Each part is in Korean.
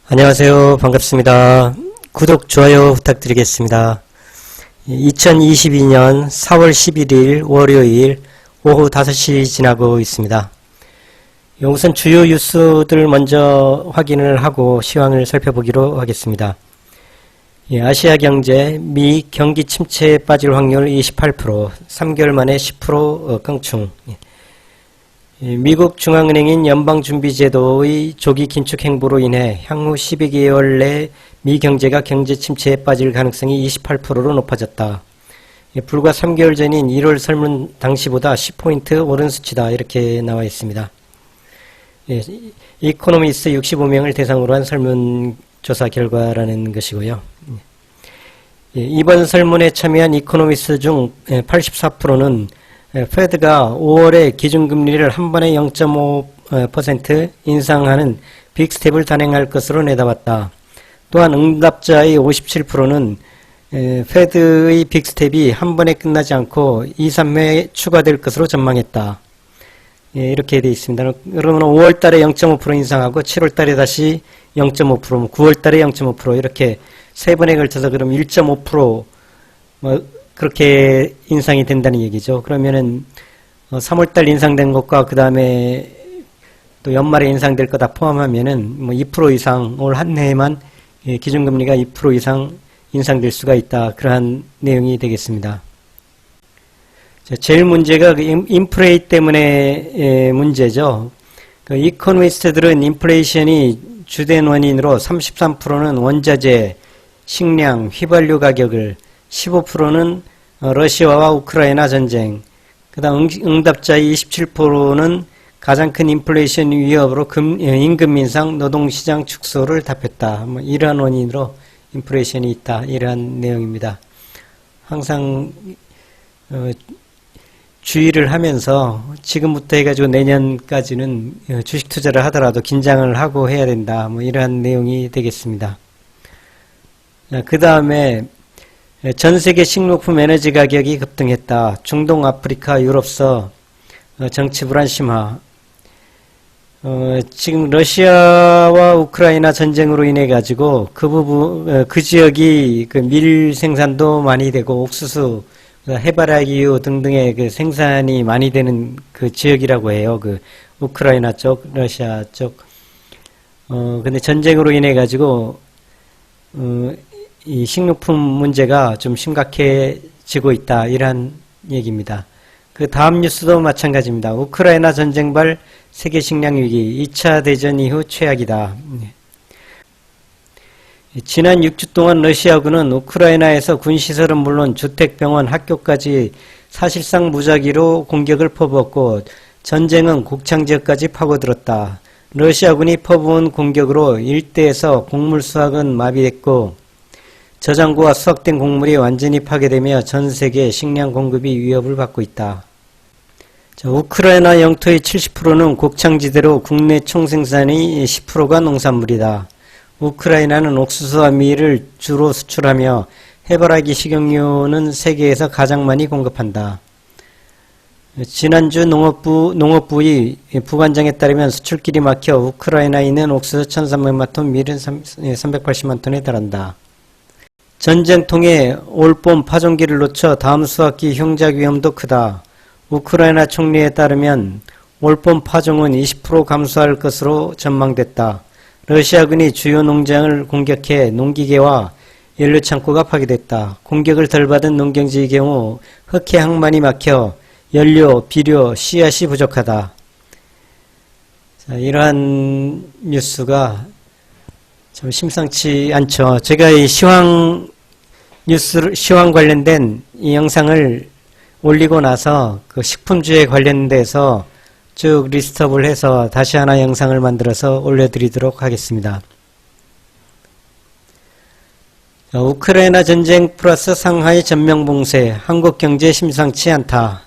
안녕하세요. 반갑습니다. 구독, 좋아요 부탁드리겠습니다. 2022년 4월 11일 월요일 오후 5시 지나고 있습니다. 우선 주요 뉴스들 먼저 확인을 하고 시황을 살펴보기로 하겠습니다. 아시아 경제, 미 경기 침체에 빠질 확률 28%, 3개월 만에 10% 껑충. 미국 중앙은행인 연방준비제도의 조기 긴축 행보로 인해 향후 12개월 내 미 경제가 경제 침체에 빠질 가능성이 28%로 높아졌다. 불과 3개월 전인 1월 설문 당시보다 10포인트 오른 수치다. 이렇게 나와 있습니다. 이코노미스트 65명을 대상으로 한 설문조사 결과라는 것이고요. 이번 설문에 참여한 이코노미스트 중 84%는 페드가 5월에 기준금리를 한 번에 0.5% 인상하는 빅스텝을 단행할 것으로 내다봤다. 또한 응답자의 57%는 페드의 빅스텝이 한 번에 끝나지 않고 2, 3회 추가될 것으로 전망했다. 이렇게 되어 있습니다. 그러면 5월 달에 0.5% 인상하고 7월 달에 다시 0.5%, 9월 달에 0.5% 이렇게 세 번에 걸쳐서 그럼 1.5% 그렇게 인상이 된다는 얘기죠. 그러면은 3월달 인상된 것과 그 다음에 또 연말에 인상될 거 다 포함하면은 2% 이상 올 한 해에만 기준금리가 2% 이상 인상될 수가 있다. 그러한 내용이 되겠습니다. 제일 문제가 인플레이 때문에 문제죠. 이코노미스트들은 인플레이션이 주된 원인으로 33%는 원자재, 식량, 휘발유 가격을, 15%는 러시아와 우크라이나 전쟁, 그 다음 응답자의 27%는 가장 큰 인플레이션 위협으로 임금 인상, 노동시장 축소를 답했다. 이러한 원인으로 인플레이션이 있다. 이러한 내용입니다. 항상 주의를 하면서 지금부터 해가지고 내년까지는 주식 투자를 하더라도 긴장을 하고 해야 된다. 이러한 내용이 되겠습니다. 그 다음에 전 세계 식료품 에너지 가격이 급등했다. 중동, 아프리카, 유럽서 정치 불안 심화. 지금 러시아와 우크라이나 전쟁으로 인해 가지고 그 지역이 밀 생산도 많이 되고 옥수수, 해바라기유 등등의 그 생산이 많이 되는 그 지역이라고 해요. 그 우크라이나 쪽, 러시아 쪽. 근데 전쟁으로 인해 가지고 이 식료품 문제가 좀 심각해지고 있다. 이러한 얘기입니다. 그 다음 뉴스도 마찬가지입니다. 우크라이나 전쟁발 세계 식량 위기, 2차 대전 이후 최악이다. 지난 6주 동안 러시아군은 우크라이나에서 군시설은 물론 주택, 병원, 학교까지 사실상 무작위로 공격을 퍼부었고 전쟁은 곡창 지역까지 파고들었다. 러시아군이 퍼부은 공격으로 일대에서 곡물 수확은 마비됐고 저장고와 수확된 곡물이 완전히 파괴되며 전 세계 식량 공급이 위협을 받고 있다. 우크라이나 영토의 70%는 곡창지대로 국내 총생산의 10%가 농산물이다. 우크라이나는 옥수수와 밀을 주로 수출하며 해바라기 식용유는 세계에서 가장 많이 공급한다. 지난주 농업부의 부관장에 따르면 수출길이 막혀 우크라이나에 있는 옥수수 1,300만 톤, 밀은 380만 톤에 달한다. 전쟁통에 올봄 파종기를 놓쳐 다음 수확기 흉작 위험도 크다. 우크라이나 총리에 따르면 올봄 파종은 20% 감소할 것으로 전망됐다. 러시아군이 주요 농장을 공격해 농기계와 연료창고가 파괴됐다. 공격을 덜 받은 농경지의 경우 흑해 항만이 막혀 연료, 비료, 씨앗이 부족하다. 자, 이러한 뉴스가 참 심상치 않죠. 제가 이 시황 관련된 이 영상을 올리고 나서 그 식품주에 관련돼서 쭉 리스트업을 해서 다시 하나 영상을 만들어서 올려드리도록 하겠습니다. 우크라이나 전쟁 플러스 상하이 전면봉쇄, 한국 경제 심상치 않다.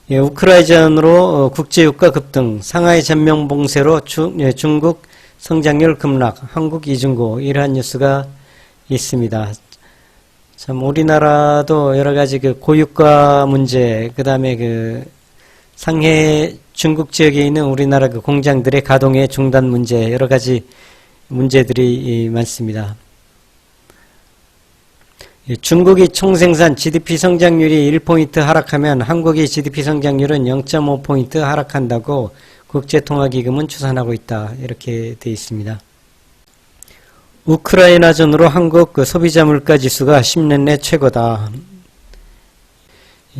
우크라이나전으로 국제유가 급등, 상하이 전면봉쇄로 중국 성장률 급락, 한국 이중고, 이러한 뉴스가 있습니다. 참 우리나라도 여러 가지 그 고유가 문제, 그 다음에 그 상해 중국 지역에 있는 우리나라 그 공장들의 가동의 중단 문제, 여러 가지 문제들이 많습니다. 중국이 총생산 GDP 성장률이 1포인트 하락하면 한국의 GDP 성장률은 0.5포인트 하락한다고 국제통화기금은 추산하고 있다. 이렇게 되어 있습니다. 우크라이나전으로 한국 소비자 물가 지수가 10년 내 최고다.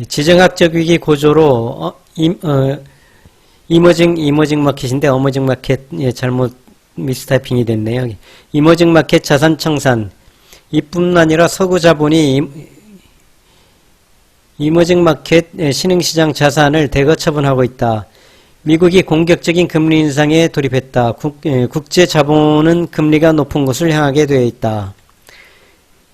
지정학적 위기 고조로 이머징 마켓인데 어머징 마켓 잘못 미스타이핑이 됐네요. 이머징 마켓 자산 청산 이뿐 아니라 서구 자본이 이머징 마켓 신흥시장 자산을 대거 처분하고 있다. 미국이 공격적인 금리 인상에 돌입했다. 국제 자본은 금리가 높은 곳을 향하게 되어 있다.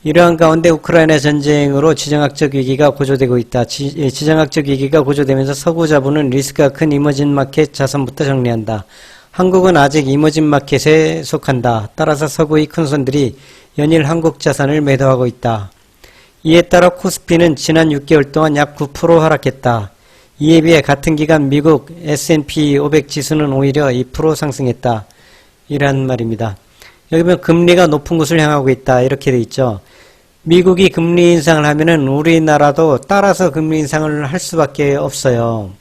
이러한 가운데 우크라이나 전쟁으로 지정학적 위기가 고조되고 있다. 지정학적 위기가 고조되면서 서구 자본은 리스크가 큰 이머징 마켓 자산부터 정리한다. 한국은 아직 이머징 마켓에 속한다. 따라서 서구의 큰손들이 연일 한국 자산을 매도하고 있다. 이에 따라 코스피는 지난 6개월 동안 약 9% 하락했다. 이에 비해 같은 기간 미국 S&P 500 지수는 오히려 2% 상승했다. 이란 말입니다. 여기 보면 금리가 높은 곳을 향하고 있다. 이렇게 돼 있죠. 미국이 금리 인상을 하면은 우리나라도 따라서 금리 인상을 할 수밖에 없어요.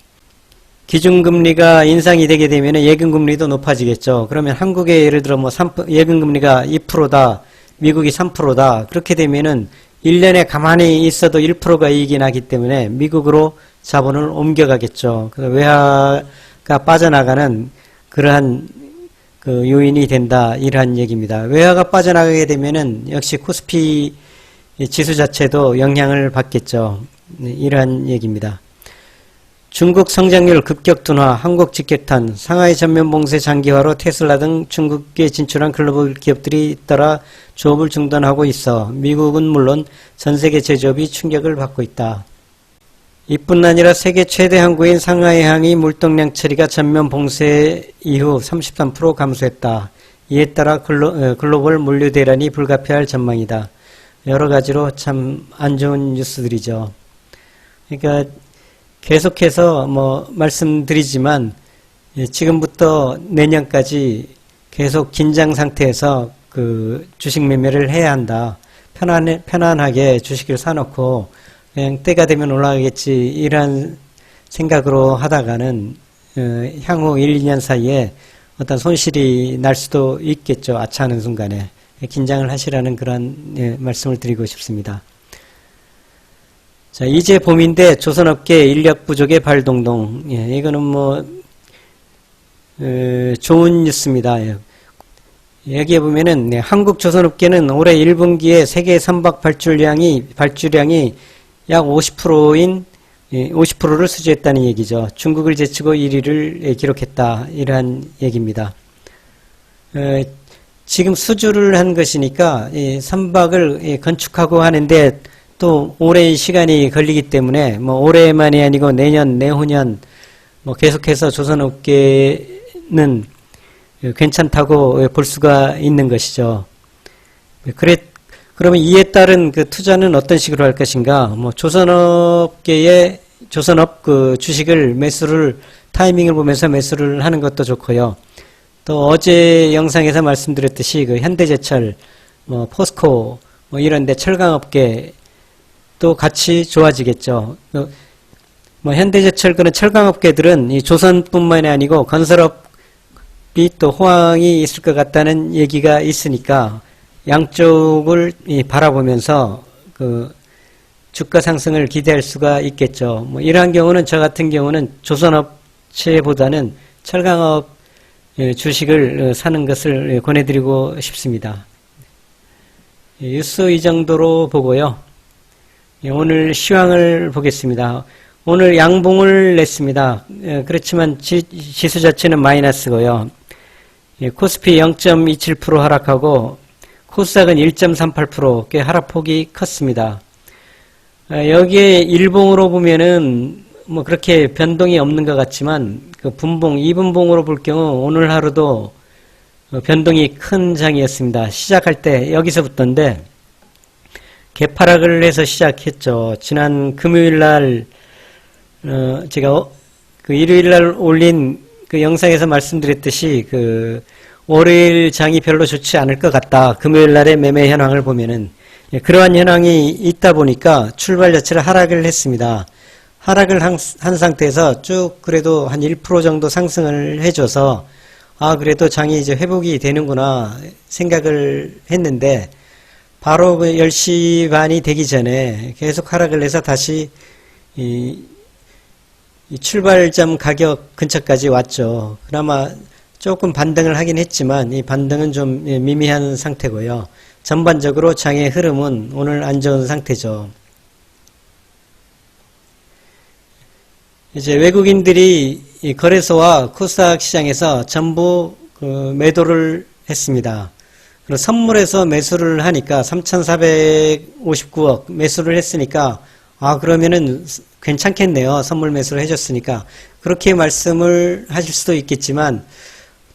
기준금리가 인상이 되게 되면 예금금리도 높아지겠죠. 그러면 한국의 예를 들어 뭐 예금금리가 2%다. 미국이 3%다. 그렇게 되면은 1년에 가만히 있어도 1%가 이익이 나기 때문에 미국으로 자본을 옮겨가겠죠. 그래서 외화가 빠져나가는 그러한 그 요인이 된다. 이러한 얘기입니다. 외화가 빠져나가게 되면은 역시 코스피 지수 자체도 영향을 받겠죠. 이러한 얘기입니다. 중국 성장률 급격 둔화, 한국 직격탄, 상하이 전면 봉쇄 장기화로 테슬라 등 중국에 진출한 글로벌 기업들이 잇따라 조업을 중단하고 있어 미국은 물론 전 세계 제조업이 충격을 받고 있다. 이뿐 아니라 세계 최대 항구인 상하이항이 물동량 처리가 전면 봉쇄 이후 33% 감소했다. 이에 따라 글로벌 물류 대란이 불가피할 전망이다. 여러 가지로 참 안 좋은 뉴스들이죠. 그러니까 계속해서 말씀드리지만 지금부터 내년까지 계속 긴장 상태에서 그 주식 매매를 해야 한다. 편안하게 주식을 사놓고 그냥 때가 되면 올라가겠지 이런 생각으로 하다가는 향후 1, 2년 사이에 어떤 손실이 날 수도 있겠죠. 아차하는 순간에. 긴장을 하시라는 그런 말씀을 드리고 싶습니다. 자, 이제 봄인데 조선업계 인력 부족의 발동동. 이거는 좋은 뉴스입니다. 여기에 보면은 한국 조선업계는 올해 1분기에 세계 선박 발주량이 약 50%인 50%를 수주했다는 얘기죠. 중국을 제치고 1위를 기록했다. 이러한 얘기입니다. 지금 수주를 한 것이니까 선박을 건축하고 하는데 또 오랜 시간이 걸리기 때문에 올해만이 아니고 내년, 내후년 계속해서 조선업계는 괜찮다고 볼 수가 있는 것이죠. 그러면 이에 따른 그 투자는 어떤 식으로 할 것인가? 조선업 그 주식을 타이밍을 보면서 매수를 하는 것도 좋고요. 또 어제 영상에서 말씀드렸듯이 그 현대제철, 포스코 이런데 철강업계 또 같이 좋아지겠죠. 현대제철 그런 철강업계들은 이 조선뿐만이 아니고 건설업이 또 호황이 있을 것 같다는 얘기가 있으니까 양쪽을 바라보면서 그 주가 상승을 기대할 수가 있겠죠. 이러한 경우는 저 같은 경우는 조선업체보다는 철강업 주식을 사는 것을 권해드리고 싶습니다. 뉴스 이 정도로 보고요. 오늘 시황을 보겠습니다. 오늘 양봉을 냈습니다. 그렇지만 지수 자체는 마이너스고요. 코스피 0.27% 하락하고 코스닥은 1.38% 꽤 하락폭이 컸습니다. 여기에 일봉으로 보면은 그렇게 변동이 없는 것 같지만 그 분봉, 2분봉으로 볼 경우 오늘 하루도 변동이 큰 장이었습니다. 시작할 때 여기서부터인데 개파락을 해서 시작했죠. 지난 금요일 날 제가 그 일요일 날 올린 그 영상에서 말씀드렸듯이 그 월요일 장이 별로 좋지 않을 것 같다. 금요일 날의 매매 현황을 보면은 그러한 현황이 있다 보니까 출발 자체를 하락을 했습니다. 하락을 한 상태에서 쭉 그래도 한 1% 정도 상승을 해줘서 그래도 장이 이제 회복이 되는구나 생각을 했는데 바로 그 10시 반이 되기 전에 계속 하락을 해서 다시 이 출발점 가격 근처까지 왔죠. 그나마 조금 반등을 하긴 했지만 이 반등은 좀 미미한 상태고요. 전반적으로 장의 흐름은 오늘 안 좋은 상태죠. 이제 외국인들이 이 거래소와 코스닥 시장에서 전부 매도를 했습니다. 선물에서 매수를 하니까 3,459억 매수를 했으니까 그러면은 괜찮겠네요. 선물 매수를 해줬으니까. 그렇게 말씀을 하실 수도 있겠지만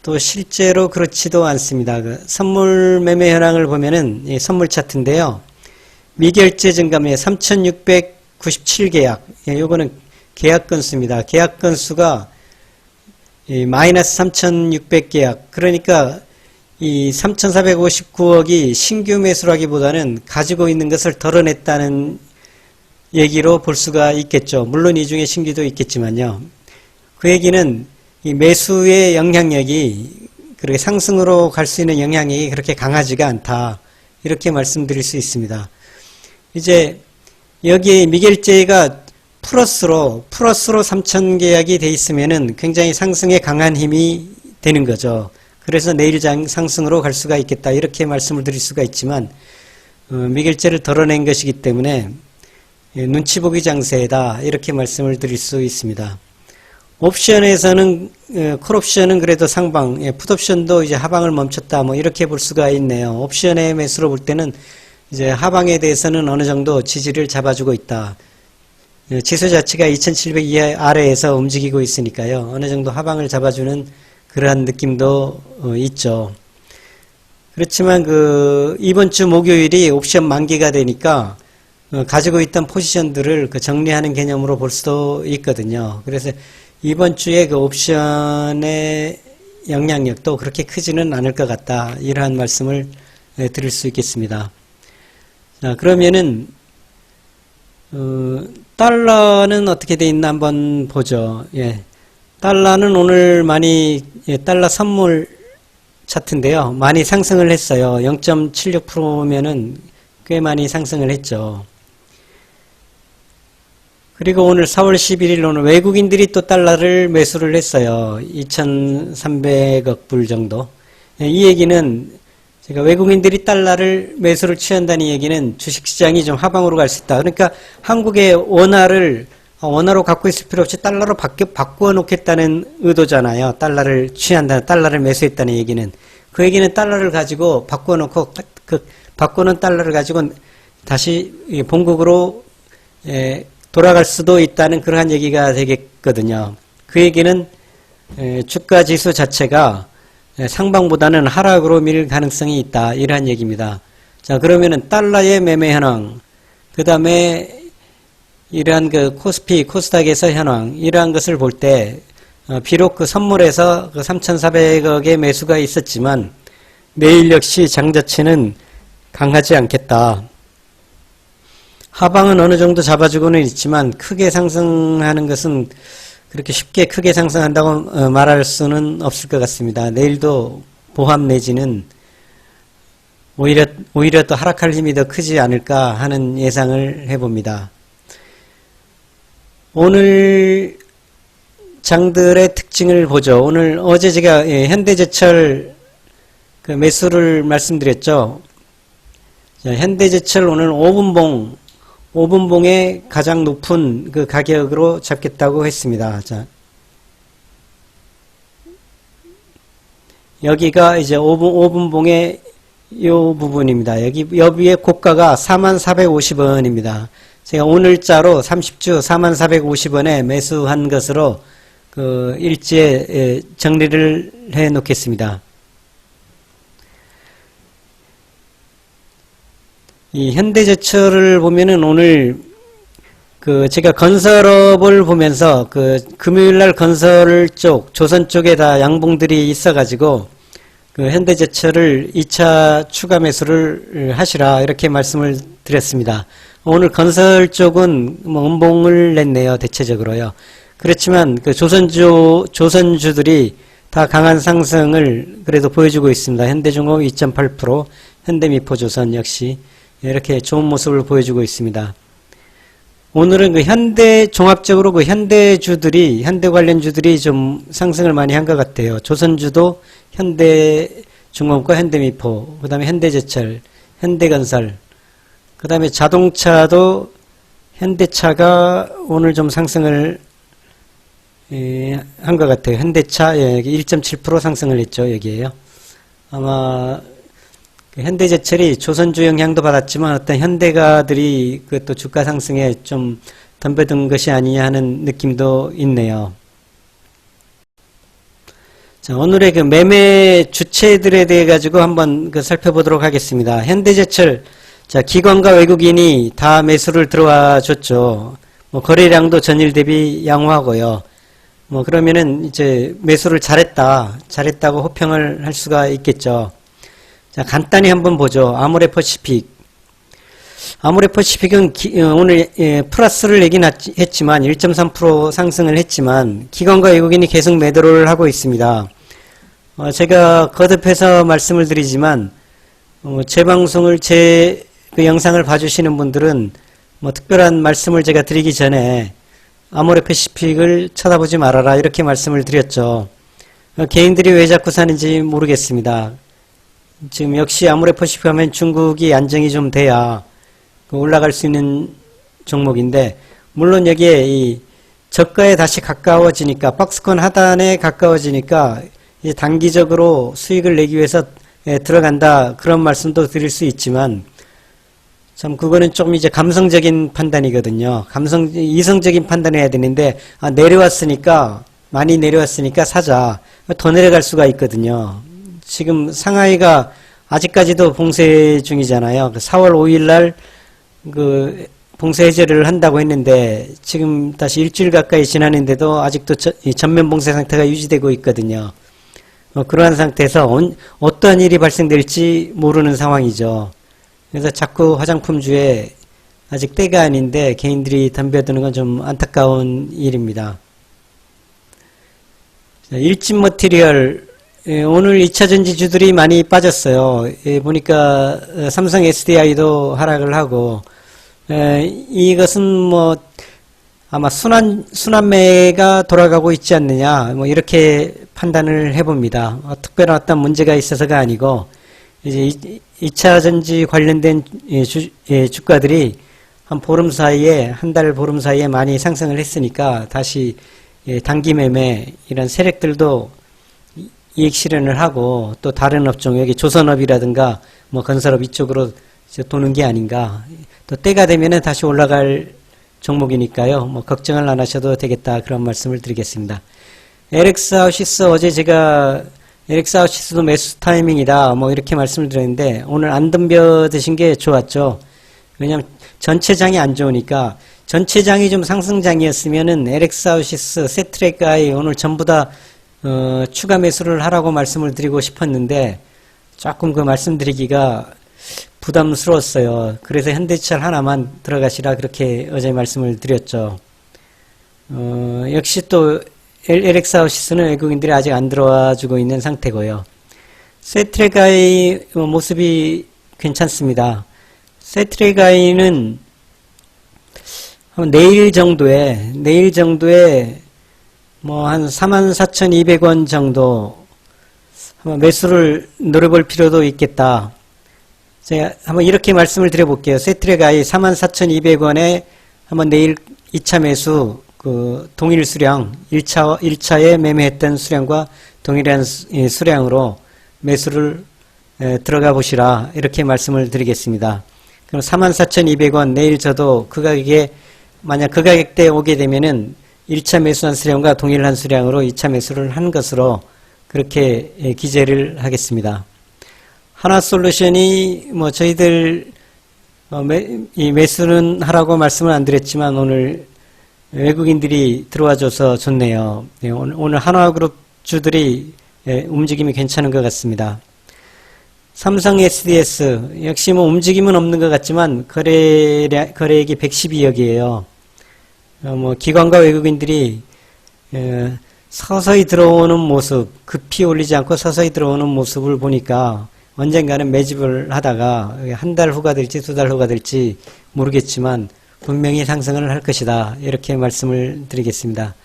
또 실제로 그렇지도 않습니다. 선물 매매 현황을 보면은 선물 차트인데요. 미결제 증감의 3,697계약. 요거는 계약 건수입니다. 계약 건수가 마이너스 3,600계약. 그러니까 이 3,459억이 신규 매수라기보다는 가지고 있는 것을 덜어냈다는 얘기로 볼 수가 있겠죠. 물론 이 중에 신규도 있겠지만요. 그 얘기는 이 매수의 영향력이 그렇게 상승으로 갈 수 있는 영향이 그렇게 강하지가 않다. 이렇게 말씀드릴 수 있습니다. 이제 여기에 미결제가 플러스로 3,000계약이 돼 있으면은 굉장히 상승에 강한 힘이 되는 거죠. 그래서 내일 상승으로 갈 수가 있겠다. 이렇게 말씀을 드릴 수가 있지만 미결제를 덜어낸 것이기 때문에 눈치 보기 장세다. 이렇게 말씀을 드릴 수 있습니다. 옵션에서는 콜옵션은 그래도 상방, 풋옵션도 이제 하방을 멈췄다. 뭐 이렇게 볼 수가 있네요. 옵션의 매수로 볼 때는 이제 하방에 대해서는 어느 정도 지지를 잡아주고 있다. 지수 자체가 2,700 이하 아래에서 움직이고 있으니까요. 어느 정도 하방을 잡아주는 그러한 느낌도 있죠. 그렇지만 이번 주 목요일이 옵션 만기가 되니까 가지고 있던 포지션들을 정리하는 개념으로 볼 수도 있거든요. 그래서 이번 주에 옵션의 영향력도 그렇게 크지는 않을 것 같다. 이러한 말씀을 드릴 수 있겠습니다. 자, 그러면은 달러는 어떻게 돼 있나 한번 보죠. 달러는 오늘 많이 달러 선물 차트인데요. 많이 상승을 했어요. 0.76%면은 꽤 많이 상승을 했죠. 그리고 오늘 4월 11일 오늘 외국인들이 또 달러를 매수를 했어요. 2,300억 불 정도. 이 얘기는 제가 외국인들이 달러를 매수를 취한다는 얘기는 주식시장이 좀 하방으로 갈 수 있다. 그러니까 한국의 원화로 갖고 있을 필요 없이 달러로 바꾸어 놓겠다는 의도잖아요. 달러를 취한다, 달러를 매수했다는 얘기는. 그 얘기는 달러를 가지고 바꾸어 놓고 바꾸는 달러를 가지고 다시 본국으로 돌아갈 수도 있다는 그러한 얘기가 되겠거든요. 그 얘기는 주가 지수 자체가 상방보다는 하락으로 밀 가능성이 있다. 이러한 얘기입니다. 자, 그러면은 달러의 매매 현황, 그 다음에 이러한 코스피, 코스닥에서 현황, 이러한 것을 볼 때, 비록 선물에서 3,400억의 매수가 있었지만, 내일 역시 장 자체는 강하지 않겠다. 하방은 어느 정도 잡아주고는 있지만 크게 상승하는 것은 그렇게 쉽게 크게 상승한다고 말할 수는 없을 것 같습니다. 내일도 보합 내지는 오히려 또 하락할 힘이 더 크지 않을까 하는 예상을 해봅니다. 오늘 장들의 특징을 보죠. 어제 제가 현대제철 매수를 말씀드렸죠. 현대제철 오늘 5분봉의 가장 높은 가격으로 잡겠다고 했습니다. 자, 여기가 이제 5분봉의 요 부분입니다. 여기에 고가가 4450원입니다. 제가 오늘자로 30주 4450원에 매수한 것으로 일지에 정리를 해 놓겠습니다. 이 현대제철을 보면은 오늘 제가 건설업을 보면서 금요일날 건설 쪽, 조선 쪽에 다 양봉들이 있어가지고 그 현대제철을 2차 추가 매수를 하시라 이렇게 말씀을 드렸습니다. 오늘 건설 쪽은 뭐 음봉을 냈네요. 대체적으로요. 그렇지만 그 조선주들이 다 강한 상승을 그래도 보여주고 있습니다. 현대중공업 2.8%, 현대미포조선 역시 이렇게 좋은 모습을 보여주고 있습니다. 오늘은 그 종합적으로 그 현대 관련주들이 좀 상승을 많이 한 것 같아요. 조선주도 현대중공업과 현대미포, 그 다음에 현대제철, 현대건설, 그 다음에 자동차도 현대차가 오늘 좀 상승을 한 것 같아요. 현대차, 여기 1.7% 상승을 했죠. 여기에요. 아마 현대제철이 조선주 영향도 받았지만 어떤 현대가들이 그 또 주가 상승에 좀 덤벼든 것이 아니냐 하는 느낌도 있네요. 자, 오늘의 그 매매 주체들에 대해 가지고 한번 살펴보도록 하겠습니다. 현대제철, 자, 기관과 외국인이 다 매수를 들어와 줬죠. 뭐 거래량도 전일 대비 양호하고요. 뭐 그러면은 이제 매수를 잘했다고 호평을 할 수가 있겠죠. 자, 간단히 한번 보죠. 아모레퍼시픽은 오늘 플러스를 내긴 했지만 1.3% 상승을 했지만 기관과 외국인이 계속 매도를 하고 있습니다. 제가 거듭해서 말씀을 드리지만 제 방송을 그 영상을 봐주시는 분들은 뭐 특별한 말씀을 제가 드리기 전에 아모레퍼시픽을 쳐다보지 말아라 이렇게 말씀을 드렸죠. 개인들이 왜 자꾸 사는지 모르겠습니다. 지금 역시 아모레퍼시픽 하면 중국이 안정이 좀 돼야 올라갈 수 있는 종목인데, 물론 여기에 이 저가에 다시 가까워지니까, 박스권 하단에 가까워지니까 이제 단기적으로 수익을 내기 위해서 들어간다 그런 말씀도 드릴 수 있지만, 참 그거는 좀 이제 감성적인 판단이거든요. 이성적인 판단을 해야 되는데, 많이 내려왔으니까 사자. 더 내려갈 수가 있거든요. 지금 상하이가 아직까지도 봉쇄 중이잖아요. 4월 5일 날 그 봉쇄 해제를 한다고 했는데 지금 다시 일주일 가까이 지났는데도 아직도 전면 봉쇄 상태가 유지되고 있거든요. 그러한 상태에서 어떠한 일이 발생될지 모르는 상황이죠. 그래서 자꾸 화장품주에 아직 때가 아닌데 개인들이 덤벼드는 건 좀 안타까운 일입니다. 일진머티리얼, 오늘 2차전지주들이 많이 빠졌어요. 보니까 삼성 SDI도 하락을 하고, 이것은 뭐 아마 순환매가 돌아가고 있지 않느냐, 뭐 이렇게 판단을 해봅니다. 특별한 어떤 문제가 있어서가 아니고 이제 2차전지 관련된 주가들이 한 달 보름 사이에 많이 상승을 했으니까 다시 단기 매매 이런 세력들도 이익 실현을 하고 또 다른 업종, 여기 조선업이라든가 뭐 건설업 이쪽으로 도는 게 아닌가. 또 때가 되면은 다시 올라갈 종목이니까요. 뭐 걱정을 안 하셔도 되겠다 그런 말씀을 드리겠습니다. LX아웃시스, 어제 제가 LX아웃시스도 매수 타이밍이다 뭐 이렇게 말씀을 드렸는데 오늘 안 덤벼드신 게 좋았죠. 왜냐하면 전체장이 안 좋으니까, 전체장이 좀 상승장이었으면은 LX아웃시스, 세트랙가이 오늘 전부 다 추가 매수를 하라고 말씀을 드리고 싶었는데 조금 그 말씀드리기가 부담스러웠어요. 그래서 현대철 하나만 들어가시라 그렇게 어제 말씀을 드렸죠. 역시 또 LX아웃시스는 외국인들이 아직 안 들어와 주고 있는 상태고요. 세트랙가이 모습이 괜찮습니다. 세트랙가이는 내일 정도에 뭐 한 44,200원 정도 한번 매수를 노려볼 필요도 있겠다. 제가 한번 이렇게 말씀을 드려볼게요. 세트랙가이 44,200원에 한번 내일 2차 매수, 그 동일 수량, 1차에 매매했던 수량과 동일한 수량으로 매수를 들어가 보시라 이렇게 말씀을 드리겠습니다. 그럼 44,200원 내일 저도 그 가격에, 만약 그 가격대에 오게 되면은 1차 매수한 수량과 동일한 수량으로 2차 매수를 한 것으로 그렇게 기재를 하겠습니다. 하나솔루션이 뭐 저희들 이 매수는 하라고 말씀을 안 드렸지만 오늘 외국인들이 들어와줘서 좋네요. 오늘 한화그룹 주들이 움직임이 괜찮은 것 같습니다. 삼성 SDS 역시 뭐 움직임은 없는 것 같지만 거래액이 112억이에요. 뭐 기관과 외국인들이 서서히 들어오는 모습, 급히 올리지 않고 서서히 들어오는 모습을 보니까 언젠가는 매집을 하다가 한 달 후가 될지 두 달 후가 될지 모르겠지만 분명히 상승을 할 것이다. 이렇게 말씀을 드리겠습니다.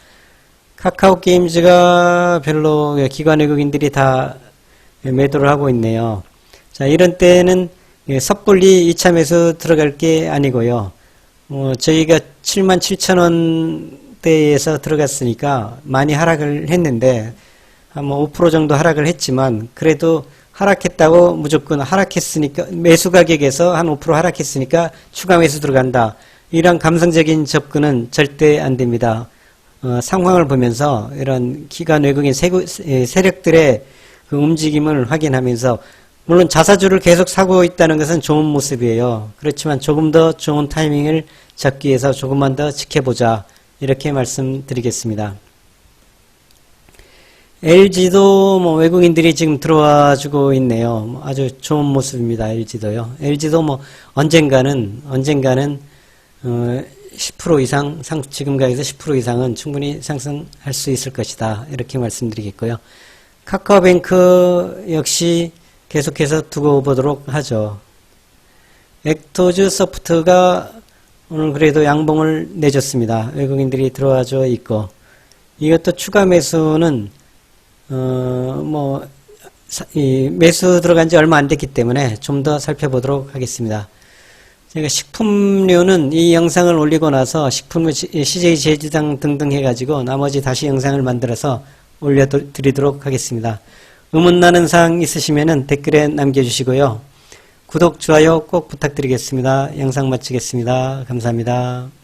카카오 게임즈가 별로 기관 외국인들이 다 매도를 하고 있네요. 자, 이런 때는 섣불리 2차 매수 들어갈 게 아니고요. 저희가 77,000원대에서 들어갔으니까 많이 하락을 했는데, 한 5% 정도 하락을 했지만, 그래도 하락했다고 무조건 하락했으니까, 매수 가격에서 한 5% 하락했으니까 추가 매수 들어간다. 이런 감성적인 접근은 절대 안 됩니다. 상황을 보면서 이런 기관 외국인 세력들의 그 움직임을 확인하면서 물론 자사주를 계속 사고 있다는 것은 좋은 모습이에요. 그렇지만 조금 더 좋은 타이밍을 잡기 위해서 조금만 더 지켜보자. 이렇게 말씀드리겠습니다. LG도 뭐 외국인들이 지금 들어와 주고 있네요. 아주 좋은 모습입니다. LG도요. LG도 뭐 언젠가는 10% 이상, 지금 가격에서 10% 이상은 충분히 상승할 수 있을 것이다. 이렇게 말씀드리겠고요. 카카오뱅크 역시 계속해서 두고 보도록 하죠. 액토즈 소프트가 오늘 그래도 양봉을 내줬습니다. 외국인들이 들어와줘 있고, 이것도 추가 매수는 매수 들어간 지 얼마 안 됐기 때문에 좀 더 살펴보도록 하겠습니다. 제가 식품류는 이 영상을 올리고 나서 식품류 CJ 제주당 등등 해가지고 나머지 다시 영상을 만들어서 올려드리도록 하겠습니다. 의문나는 사항 있으시면 댓글에 남겨주시고요. 구독, 좋아요 꼭 부탁드리겠습니다. 영상 마치겠습니다. 감사합니다.